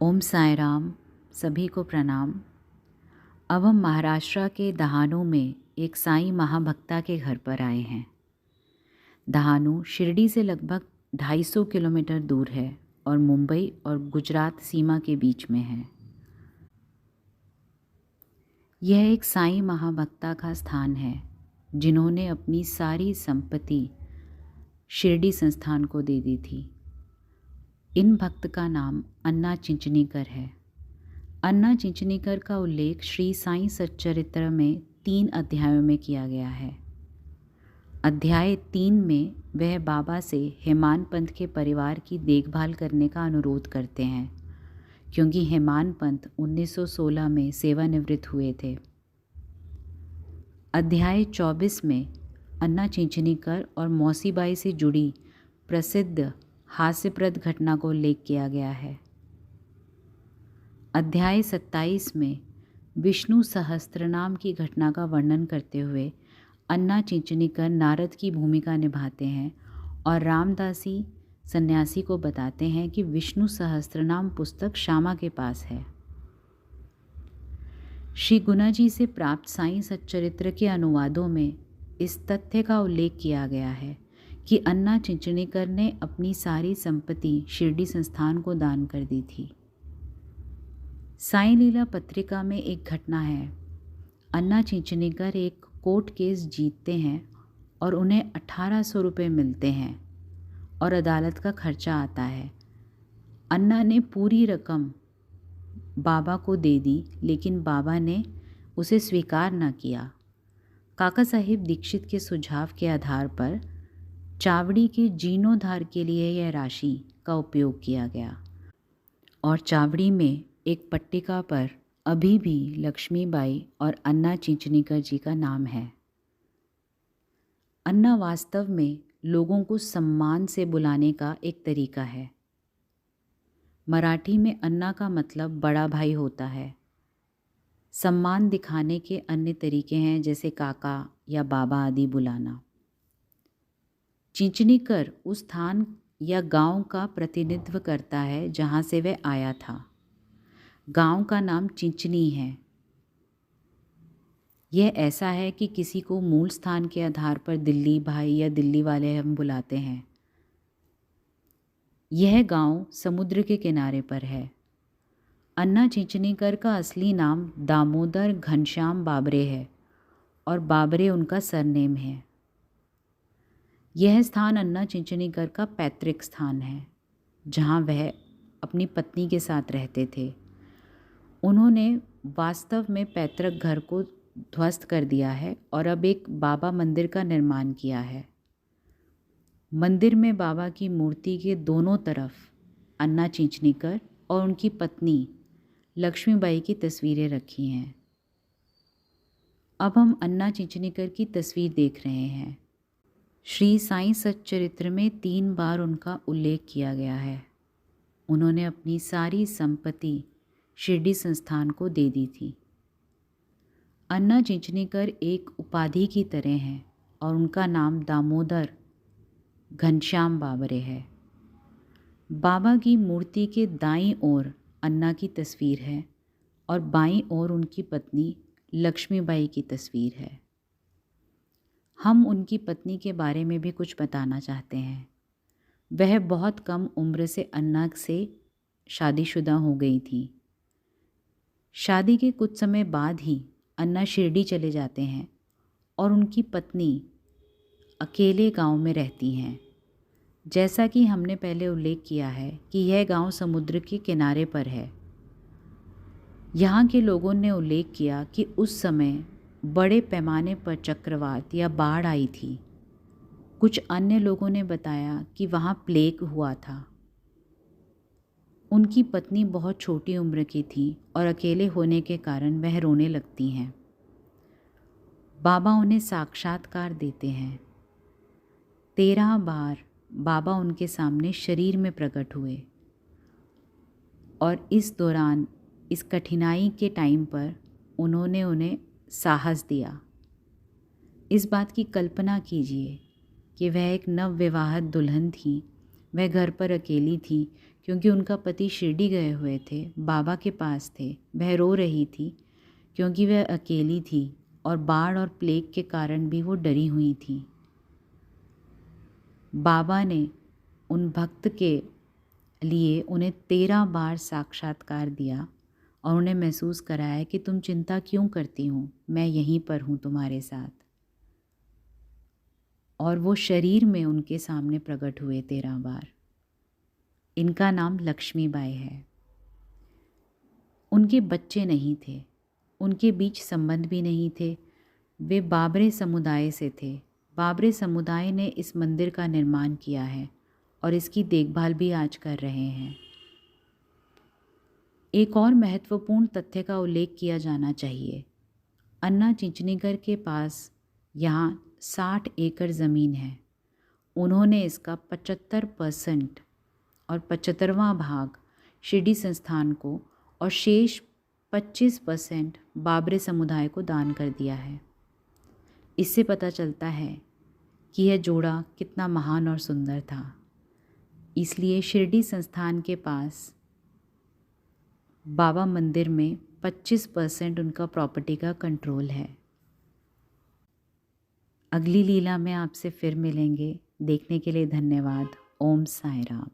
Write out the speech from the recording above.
ओम साई राम। सभी को प्रणाम। अब हम महाराष्ट्र के दहानू में एक साईं महाभक्ता के घर पर आए हैं। दहानू शिरडी से लगभग 250 किलोमीटर दूर है और मुंबई और गुजरात सीमा के बीच में है। यह एक साईं महाभक्ता का स्थान है जिन्होंने अपनी सारी संपत्ति शिरडी संस्थान को दे दी थी। इन भक्त का नाम अन्ना चिंचनीकर है। अन्ना चिंचनीकर का उल्लेख श्री साईं सच्चरित्र में 3 अध्यायों में किया गया है। अध्याय 3 में वह बाबा से हेमान पंत के परिवार की देखभाल करने का अनुरोध करते हैं क्योंकि हेमान पंत 1916 में सेवानिवृत्त हुए थे। अध्याय 24 में अन्ना चिंचनीकर और मौसीबाई से जुड़ी प्रसिद्ध हास्यप्रद घटना को उल्लेख किया गया है। अध्याय 27 में विष्णु सहस्त्रनाम की घटना का वर्णन करते हुए अन्ना चिंचनीकर नारद की भूमिका निभाते हैं और रामदासी सन्यासी को बताते हैं कि विष्णु सहस्त्रनाम पुस्तक श्यामा के पास है। श्री गुना जी से प्राप्त साईं सच्चरित्र के अनुवादों में इस तथ्य का उल्लेख किया गया है कि अन्ना चिंचनीकर ने अपनी सारी संपत्ति शिरडी संस्थान को दान कर दी थी। साईं लीला पत्रिका में एक घटना है। अन्ना चिंचनीकर एक कोर्ट केस जीतते हैं और उन्हें 1800 रुपये मिलते हैं और अदालत का खर्चा आता है। अन्ना ने पूरी रकम बाबा को दे दी, लेकिन बाबा ने उसे स्वीकार न किया। काका साहिब दीक्षित के सुझाव के आधार पर चावड़ी के जीर्णोद्धार के लिए यह राशि का उपयोग किया गया और चावड़ी में एक पट्टिका पर अभी भी लक्ष्मीबाई और अन्ना चिंचनीकर जी का नाम है। अन्ना वास्तव में लोगों को सम्मान से बुलाने का एक तरीका है। मराठी में अन्ना का मतलब बड़ा भाई होता है। सम्मान दिखाने के अन्य तरीके हैं जैसे काका या बाबा आदि बुलाना। चिंचनीकर उस स्थान या गांव का प्रतिनिधित्व करता है जहां से वह आया था। गांव का नाम चिंचनी है। यह ऐसा है कि किसी को मूल स्थान के आधार पर दिल्ली भाई या दिल्ली वाले हम बुलाते हैं। यह गांव समुद्र के किनारे पर है। अन्ना चिंचनीकर का असली नाम दामोदर घनश्याम बाबरे है और बाबरे उनका सरनेम है। यह स्थान अन्ना चिंचनीकर का पैतृक स्थान है जहां वह अपनी पत्नी के साथ रहते थे। उन्होंने वास्तव में पैतृक घर को ध्वस्त कर दिया है और अब एक बाबा मंदिर का निर्माण किया है। मंदिर में बाबा की मूर्ति के दोनों तरफ अन्ना चिंचनीकर और उनकी पत्नी लक्ष्मीबाई की तस्वीरें रखी हैं। अब हम अन्ना चिंचनीकर की तस्वीर देख रहे हैं। श्री साईं सच्चरित्र में 3 बार उनका उल्लेख किया गया है। उन्होंने अपनी सारी संपत्ति शिरडी संस्थान को दे दी थी। अन्ना चिंचनीकर एक उपाधि की तरह हैं और उनका नाम दामोदर घनश्याम बाबरे है। बाबा की मूर्ति के दाईं ओर अन्ना की तस्वीर है और बाईं ओर उनकी पत्नी लक्ष्मीबाई की तस्वीर है। हम उनकी पत्नी के बारे में भी कुछ बताना चाहते हैं। वह बहुत कम उम्र से अन्ना से शादीशुदा हो गई थी। शादी के कुछ समय बाद ही अन्ना शिरडी चले जाते हैं और उनकी पत्नी अकेले गांव में रहती हैं। जैसा कि हमने पहले उल्लेख किया है कि यह गांव समुद्र के किनारे पर है। यहाँ के लोगों ने उल्लेख किया कि उस समय बड़े पैमाने पर चक्रवात या बाढ़ आई थी। कुछ अन्य लोगों ने बताया कि वहाँ प्लेग हुआ था। उनकी पत्नी बहुत छोटी उम्र की थी और अकेले होने के कारण वह रोने लगती हैं। बाबा उन्हें साक्षात्कार देते हैं। 13 बार बाबा उनके सामने शरीर में प्रकट हुए और इस दौरान इस कठिनाई के टाइम पर उन्होंने उन्हें साहस दिया। इस बात की कल्पना कीजिए कि वह एक नवविवाहित दुल्हन थी। वह घर पर अकेली थी क्योंकि उनका पति शिरडी गए हुए थे, बाबा के पास थे। वह रो रही थी क्योंकि वह अकेली थी और बाढ़ और प्लेग के कारण भी वो डरी हुई थी। बाबा ने उन भक्त के लिए उन्हें 13 बार साक्षात्कार दिया और उन्हें महसूस कराया कि तुम चिंता क्यों करती हो, मैं यहीं पर हूँ तुम्हारे साथ। और वो शरीर में उनके सामने प्रकट हुए 13 बार। इनका नाम लक्ष्मीबाई है। उनके बच्चे नहीं थे, उनके बीच संबंध भी नहीं थे। वे बाबरे समुदाय से थे। बाबरे समुदाय ने इस मंदिर का निर्माण किया है और इसकी देखभाल भी आज कर रहे हैं। एक और महत्वपूर्ण तथ्य का उल्लेख किया जाना चाहिए। अन्ना चिंचनीकर के पास यहाँ 60 एकड़ ज़मीन है। उन्होंने इसका 75% और 75वां भाग शिरडी संस्थान को और शेष 25% बाबरे समुदाय को दान कर दिया है। इससे पता चलता है कि यह जोड़ा कितना महान और सुंदर था। इसलिए शिरडी संस्थान के पास बाबा मंदिर में 25% उनका प्रॉपर्टी का कंट्रोल है। अगली लीला में आपसे फिर मिलेंगे। देखने के लिए धन्यवाद। ओम साई राम।